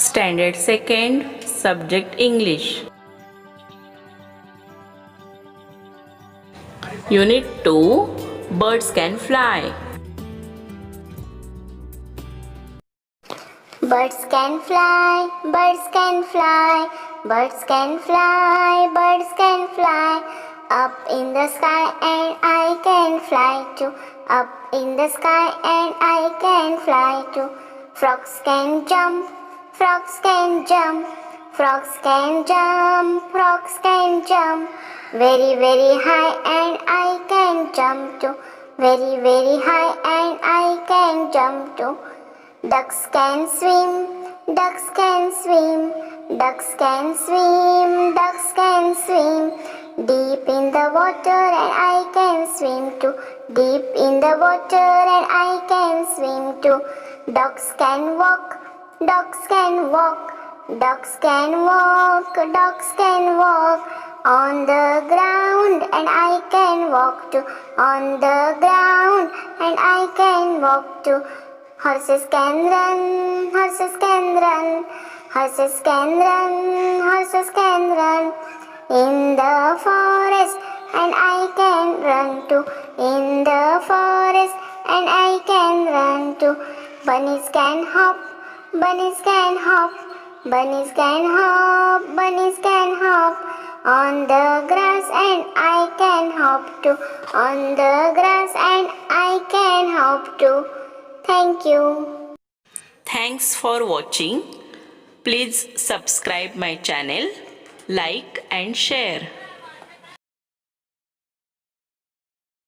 Standard 2nd, Subject English. Unit 2, Birds Can Fly. Birds can fly, birds can fly, birds can fly, birds can fly. Up in the sky and I can fly too. Up in the sky and I can fly too. Frogs can jump, frogs can jump, frogs can jump, frogs can jump. Very, very high and I can jump too. Very, very high and I can jump too. Ducks can swim, ducks can swim, ducks can swim, ducks can swim. Deep in the water and I can swim too. Deep in the water and I can swim too. Dogs can walk, dogs can walk, dogs can walk, dogs can walk. On the ground and I can walk too. On the ground and I can walk too. Horses can run, horses can run, horses can run, horses can run. In the forest and I can run too. In the forest and I can run too. Bunnies can hop, bunnies can hop, bunnies can hop, bunnies can hop. On the grass and I can hop too. On the grass and I can hop too. Thank you. Thanks for watching. Please subscribe my channel, like and share.